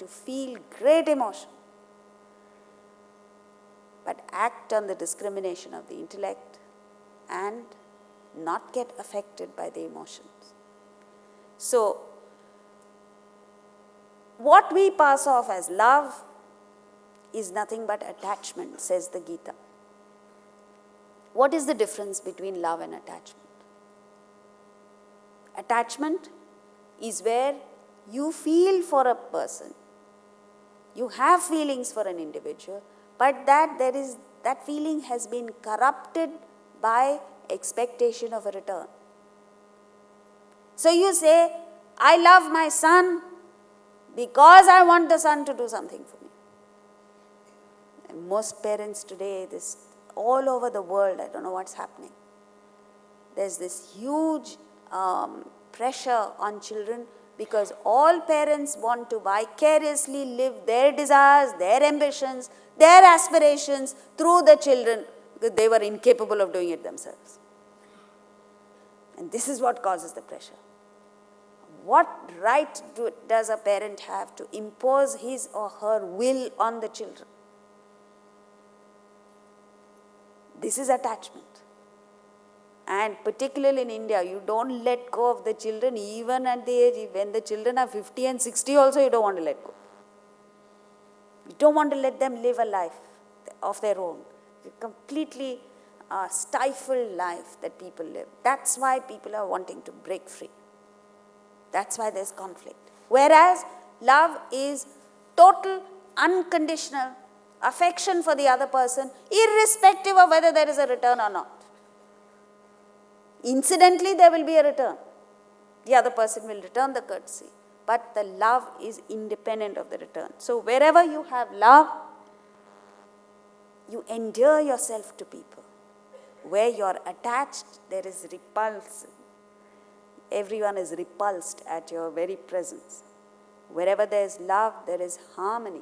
to feel great emotion, but act on the discrimination of the intellect and not get affected by the emotions. So, what we pass off as love is nothing but attachment, says the Gita. What is the difference between love and attachment? Attachment is where you feel for a person, you have feelings for an individual, but that feeling has been corrupted by expectation of a return. So you say, I love my son because I want the son to do something for me. And most parents today, this all over the world, I don't know what's happening. There's this huge pressure on children because all parents want to vicariously live their desires, their ambitions, their aspirations through the children because they were incapable of doing it themselves. And this is what causes the pressure. What right does a parent have to impose his or her will on the children? This is attachment. And particularly in India, you don't let go of the children even at the age, when the children are 50 and 60 also, you don't want to let go. You don't want to let them live a life of their own. You completely stifled life that people live. That's why people are wanting to break free. That's why there's conflict. Whereas love is total, unconditional affection for the other person, irrespective of whether there is a return or not. Incidentally, there will be a return. The other person will return the courtesy. But the love is independent of the return. So wherever you have love, you endear yourself to people. Where you're attached, there is repulsion. Everyone is repulsed at your very presence. Wherever there is love, there is harmony.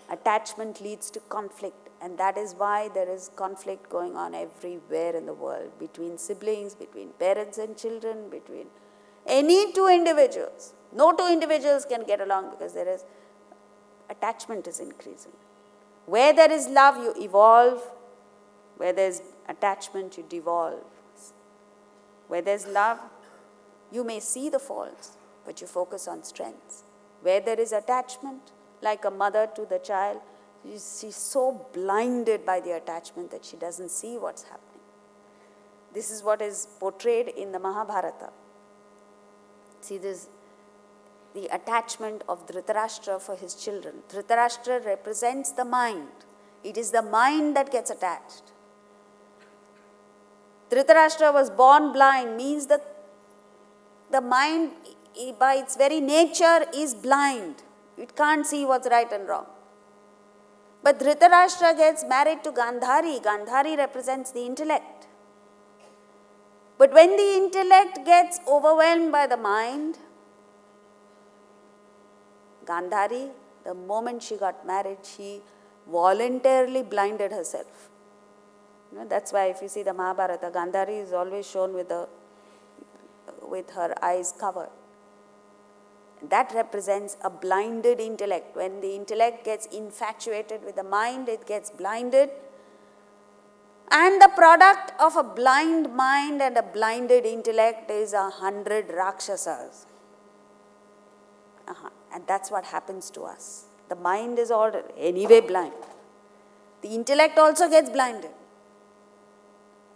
Attachment leads to conflict, and that is why there is conflict going on everywhere in the world, between siblings, between parents and children, between any two individuals. No two individuals can get along because there is attachment is increasing. Where there is love, you evolve. Where there is attachment, you devolve. Where there is love, you may see the faults, but you focus on strengths. Where there is attachment, like a mother to the child, she's so blinded by the attachment that she doesn't see what's happening. This is what is portrayed in the Mahabharata. See this, the attachment of Dhritarashtra for his children. Dhritarashtra represents the mind. It is the mind that gets attached. Dhritarashtra was born blind, means that the mind by its very nature is blind. It can't see what's right and wrong. But Dhritarashtra gets married to Gandhari. Gandhari represents the intellect. But when the intellect gets overwhelmed by the mind, Gandhari, the moment she got married, she voluntarily blinded herself. That's why if you see the Mahabharata, Gandhari is always shown with her eyes covered. That represents a blinded intellect. When the intellect gets infatuated with the mind, it gets blinded. And the product of a blind mind and a blinded intellect is 100 Rakshasas. And that's what happens to us. The mind is already anyway blind. The intellect also gets blinded.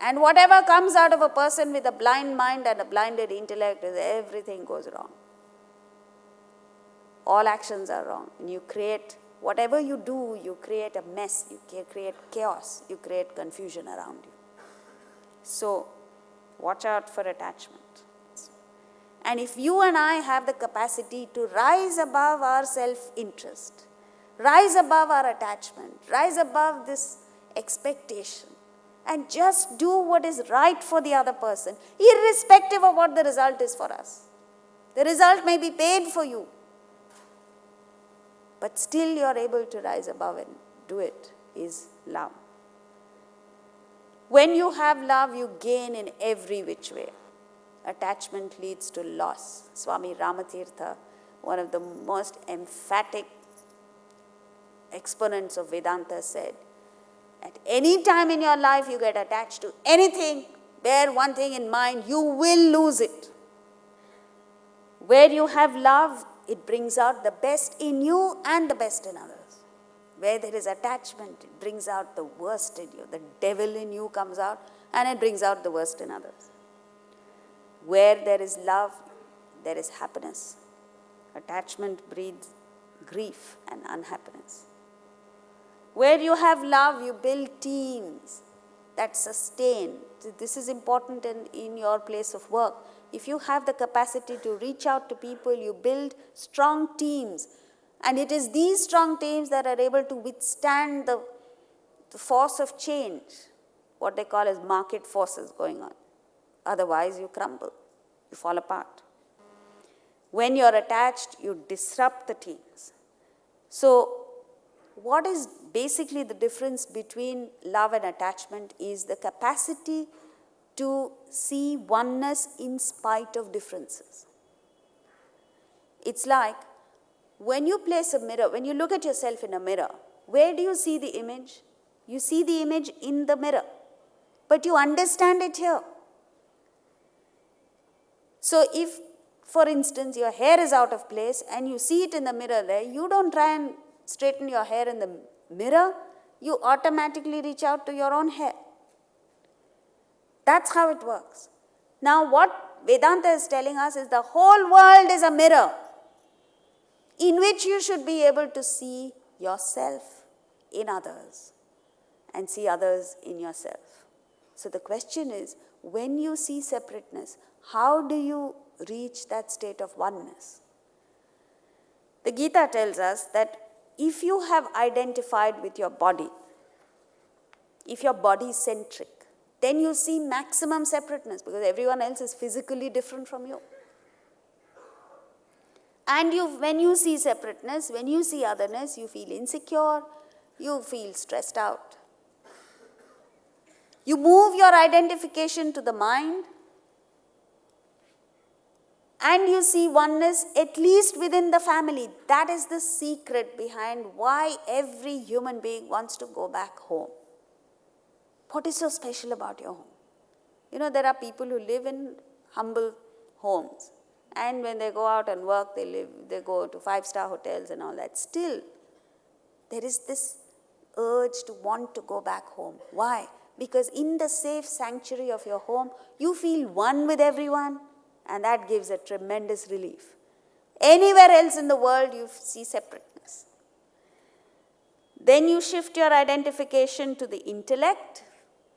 And whatever comes out of a person with a blind mind and a blinded intellect is everything goes wrong. All actions are wrong. And you create, whatever you do, you create a mess, you create chaos, you create confusion around you. So, watch out for attachment. And if you and I have the capacity to rise above our self-interest, rise above our attachment, rise above this expectation, and just do what is right for the other person, irrespective of what the result is for us. The result may be paid for you, but still you are able to rise above and do it, is love. When you have love, you gain in every which way. Attachment leads to loss. Swami Ramatirtha one of the most emphatic exponents of Vedanta, said, at any time in your life you get attached to anything, bear one thing in mind, you will lose it. Where you have love, it brings out the best in you and the best in others. Where there is attachment, it brings out the worst in you. The devil in you comes out and it brings out the worst in others. Where there is love, there is happiness. Attachment breeds grief and unhappiness. Where you have love, you build teams that sustain. This is important in your place of work. If you have the capacity to reach out to people, you build strong teams. And it is these strong teams that are able to withstand the force of change, what they call as market forces going on. Otherwise, you crumble, you fall apart. When you're attached, you disrupt the teams. So, what is basically the difference between love and attachment is the capacity to see oneness in spite of differences. It's like when you place a mirror, when you look at yourself in a mirror, where do you see the image? You see the image in the mirror, but you understand it here. So if, for instance, your hair is out of place and you see it in the mirror there, you don't try and straighten your hair in the mirror, you automatically reach out to your own hair. That's how it works. Now what Vedanta is telling us is the whole world is a mirror in which you should be able to see yourself in others and see others in yourself. So the question is, when you see separateness, how do you reach that state of oneness? The Gita tells us that if you have identified with your body, if your body is centric, then you see maximum separateness because everyone else is physically different from you. And when you see separateness, when you see otherness, you feel insecure, you feel stressed out. You move your identification to the mind, and you see oneness at least within the family. That is the secret behind why every human being wants to go back home. What is so special about your home? You know, there are people who live in humble homes. And when they go out and work, they go to 5-star hotels and all that. Still, there is this urge to want to go back home. Why? Because in the safe sanctuary of your home, you feel one with everyone, and that gives a tremendous relief. Anywhere else in the world, you see separateness. Then you shift your identification to the intellect,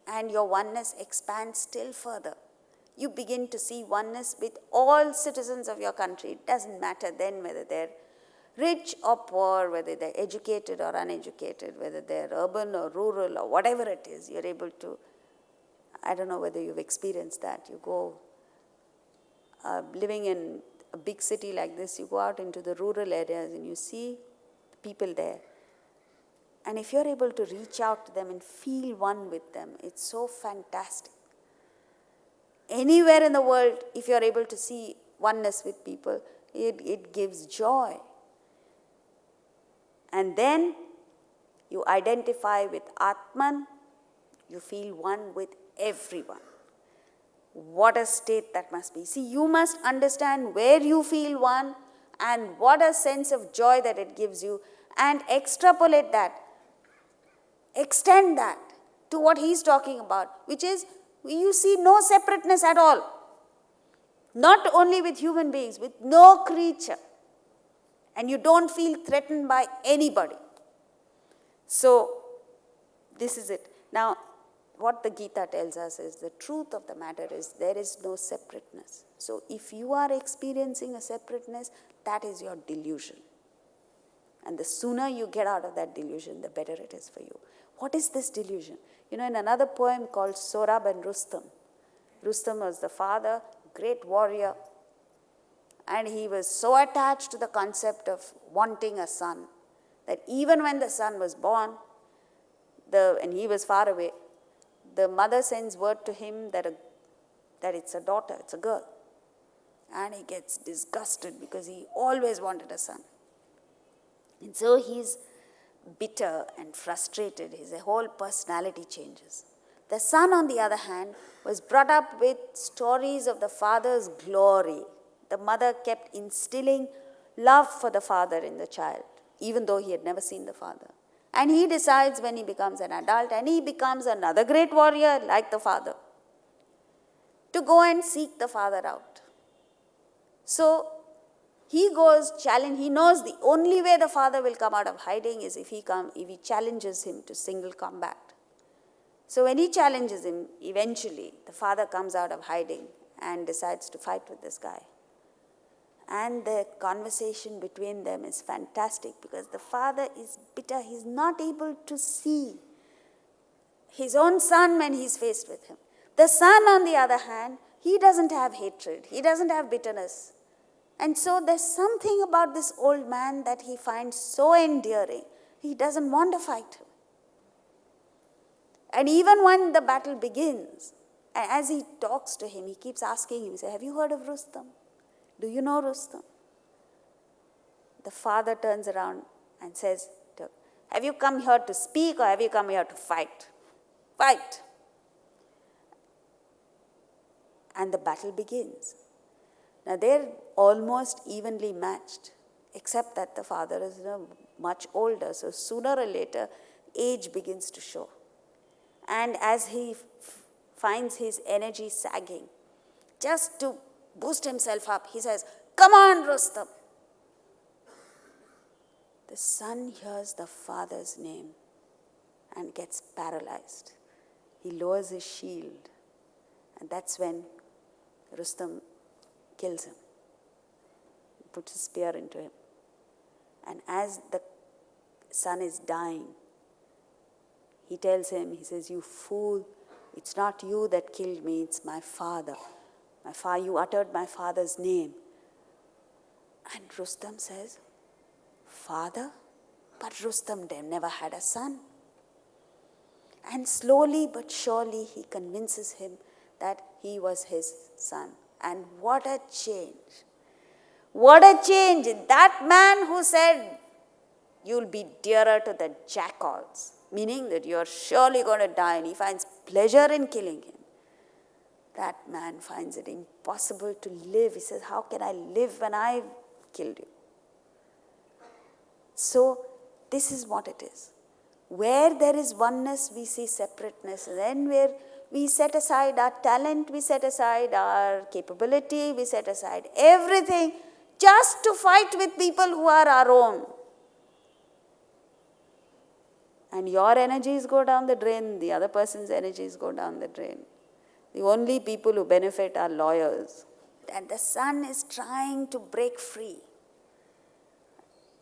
and your oneness expands still further. You begin to see oneness with all citizens of your country. It doesn't matter then whether they're rich or poor, whether they're educated or uneducated, whether they're urban or rural or whatever it is. You're able to, I don't know whether you've experienced that. You go, living in a big city like this, you go out into the rural areas and you see people there. And if you're able to reach out to them and feel one with them, it's so fantastic. Anywhere in the world, if you're able to see oneness with people, it gives joy. And then you identify with Atman, you feel one with everyone. What a state that must be. See, you must understand where you feel one and what a sense of joy that it gives you, and extrapolate that, extend that to what he's talking about, which is you see no separateness at all. Not only with human beings, with no creature. And you don't feel threatened by anybody. So, this is it. Now, what the Gita tells us is the truth of the matter is there is no separateness. So, if you are experiencing a separateness, that is your delusion. And the sooner you get out of that delusion, the better it is for you. What is this delusion? You know, in another poem called Sorab and Rustam, Rustam was the father, great warrior, and he was so attached to the concept of wanting a son that even when the son was born, and he was far away, the mother sends word to him that it's a daughter, it's a girl. And he gets disgusted because he always wanted a son. And so he's bitter and frustrated. His whole personality changes. The son, on the other hand, was brought up with stories of the father's glory. The mother kept instilling love for the father in the child, even though he had never seen the father. And he decides when he becomes an adult, and he becomes another great warrior like the father, to go and seek the father out. So he goes challenge. He knows the only way the father will come out of hiding is if he challenges him to single combat. So when he challenges him, eventually the father comes out of hiding and decides to fight with this guy. And the conversation between them is fantastic because the father is bitter. He's not able to see his own son when he's faced with him. The son, on the other hand, he doesn't have hatred. He doesn't have bitterness. And so there's something about this old man that he finds so endearing. He doesn't want to fight him. And even when the battle begins, as he talks to him, he keeps asking him, he says, have you heard of Rustam? Do you know Rustam? The father turns around and says, have you come here to speak or have you come here to fight? Fight. And the battle begins. Now they're almost evenly matched, except that the father is much older. So sooner or later, age begins to show. And as he finds his energy sagging, just to boost himself up, he says, come on, Rustam. The son hears the father's name and gets paralyzed. He lowers his shield, and that's when Rustam kills him. He puts a spear into him. And as the son is dying, he tells him, he says, you fool, it's not you that killed me, it's my father. You uttered my father's name. And Rustam says, father? But Rustam never had a son. And slowly but surely he convinces him that he was his son. And what a change. What a change. That man who said, you'll be dearer to the jackals, meaning that you're surely going to die, and he finds pleasure in killing him. That man finds it impossible to live. He says, how can I live when I've killed you? So this is what it is. Where there is oneness, we see separateness. And then where we set aside our talent, we set aside our capability, we set aside everything just to fight with people who are our own. And your energies go down the drain, the other person's energies go down the drain. The only people who benefit are lawyers. And the son is trying to break free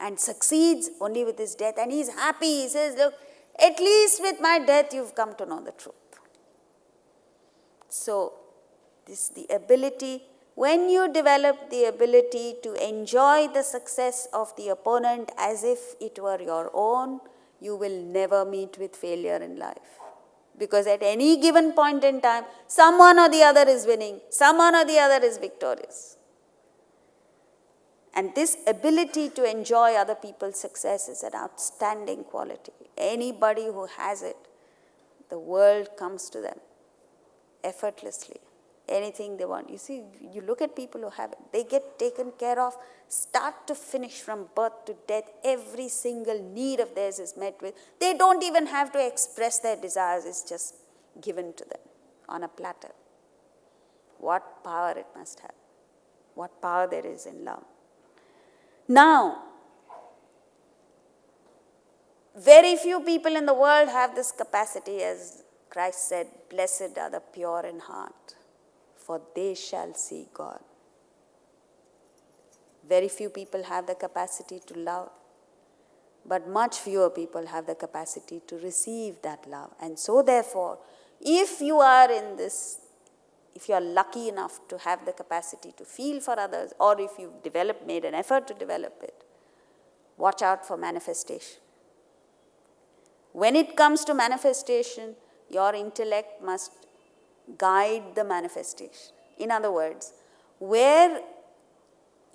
and succeeds only with his death. And he's happy. He says, look, at least with my death you've come to know the truth. So, this the ability, when you develop the ability to enjoy the success of the opponent as if it were your own, you will never meet with failure in life. Because at any given point in time, someone or the other is winning, someone or the other is victorious. And this ability to enjoy other people's success is an outstanding quality. Anybody who has it, the world comes to them effortlessly. Anything they want. You see, you look at people who have it, they get taken care of, start to finish, from birth to death. Every single need of theirs is met with. They don't even have to express their desires, it's just given to them on a platter. What power it must have. What power there is in love. Now, very few people in the world have this capacity, as Christ said, blessed are the pure in heart, for they shall see God. Very few people have the capacity to love, but much fewer people have the capacity to receive that love. And so therefore, if you are lucky enough to have the capacity to feel for others, or if you've made an effort to develop it, watch out for manifestation. When it comes to manifestation, your intellect must guide the manifestation. In other words, where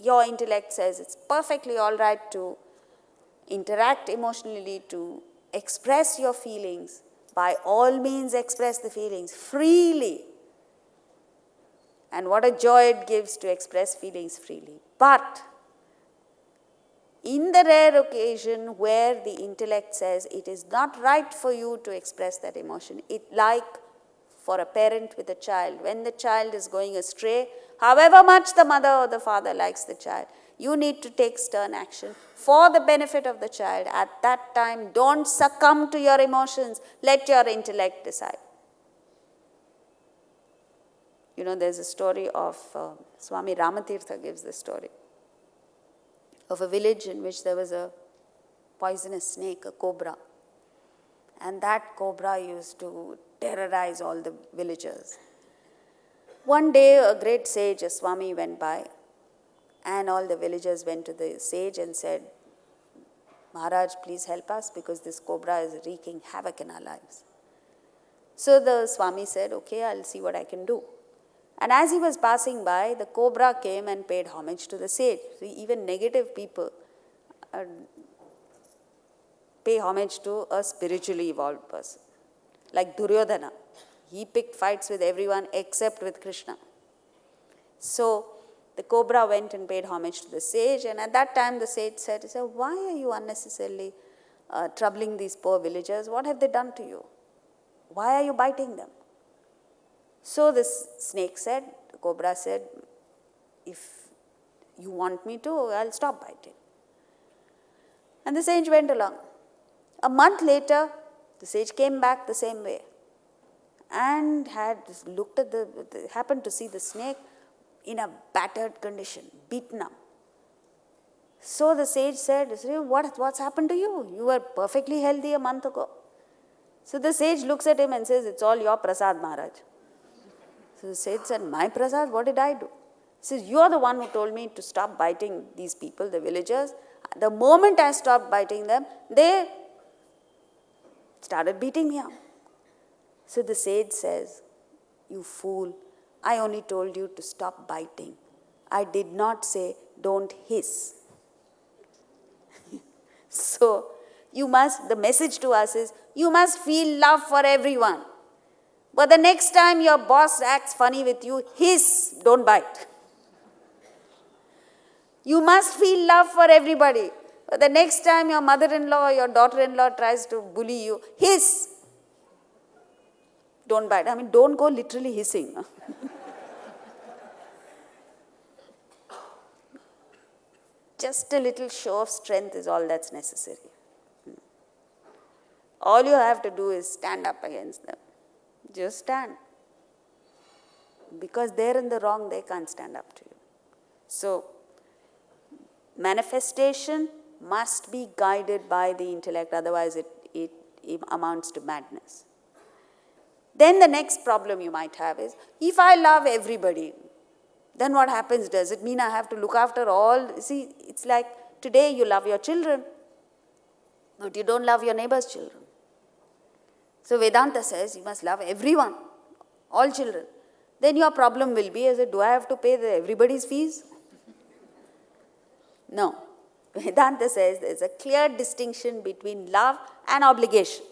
your intellect says it's perfectly all right to interact emotionally, to express your feelings. By all means, express the feelings freely. And what a joy it gives to express feelings freely. But in the rare occasion where the intellect says it is not right for you to express that emotion, like for a parent with a child, when the child is going astray, however much the mother or the father likes the child, you need to take stern action for the benefit of the child. At that time, don't succumb to your emotions. Let your intellect decide. You know, there's a story of Swami Ramatirtha gives this story of a village in which there was a poisonous snake, a cobra. And that cobra used to terrorize all the villagers. One day, a great sage, a Swami, went by, and all the villagers went to the sage and said, Maharaj, please help us because this cobra is wreaking havoc in our lives. So the Swami said, okay, I'll see what I can do. And as he was passing by, the cobra came and paid homage to the sage. So even negative people pay homage to a spiritually evolved person. Like Duryodhana, he picked fights with everyone except with Krishna. So the cobra went and paid homage to the sage, and at that time the sage said, why are you unnecessarily troubling these poor villagers? What have they done to you? Why are you biting them? So this snake said, the cobra said, if you want me to, I'll stop biting. And the sage went along. A month later, the sage came back the same way and had looked at happened to see the snake in a battered condition, beaten up. So the sage said, what's happened to you? You were perfectly healthy a month ago. So the sage looks at him and says, it's all your prasad, Maharaj. So the sage said, my prasad, what did I do? He says, you are the one who told me to stop biting these people, the villagers. The moment I stopped biting them, they started beating me up. So the sage says, you fool, I only told you to stop biting. I did not say don't hiss. So the message to us is, you must feel love for everyone. But the next time your boss acts funny with you, hiss, don't bite. You must feel love for everybody. But the next time your mother-in-law or your daughter-in-law tries to bully you, hiss, don't bite. I mean, don't go literally hissing. Just a little show of strength is all that's necessary. All you have to do is stand up against them. Just stand. Because they're in the wrong, they can't stand up to you. So, manifestation must be guided by the intellect, otherwise it amounts to madness. Then the next problem you might have is, if I love everybody, then what happens? Does it mean I have to look after all? See, it's like today you love your children, but you don't love your neighbor's children. So Vedanta says you must love everyone, all children. Then your problem will be, do I have to pay everybody's fees? No. Vedanta says there is a clear distinction between love and obligation.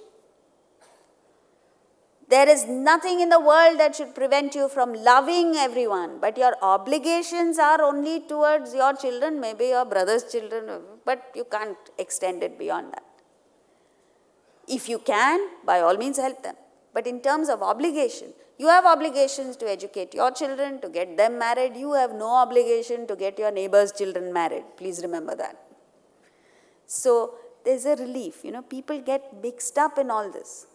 There is nothing in the world that should prevent you from loving everyone, but your obligations are only towards your children, maybe your brother's children, but you can't extend it beyond that. If you can, by all means help them. But in terms of obligation, you have obligations to educate your children, to get them married. You have no obligation to get your neighbor's children married. Please remember that. So there's a relief. People get mixed up in all this.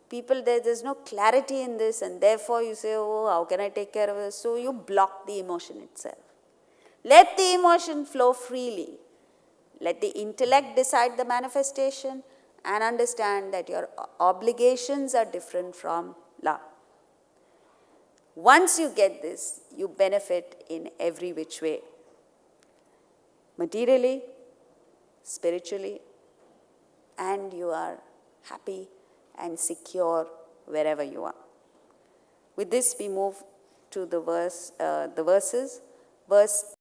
There's no clarity in this, and therefore you say, how can I take care of this? So you block the emotion itself. Let the emotion flow freely. Let the intellect decide the manifestation, and understand that your obligations are different from love. Once you get this, you benefit in every which way. Materially, spiritually, and you are happy and secure wherever you are. With this, we move to the verses. Verse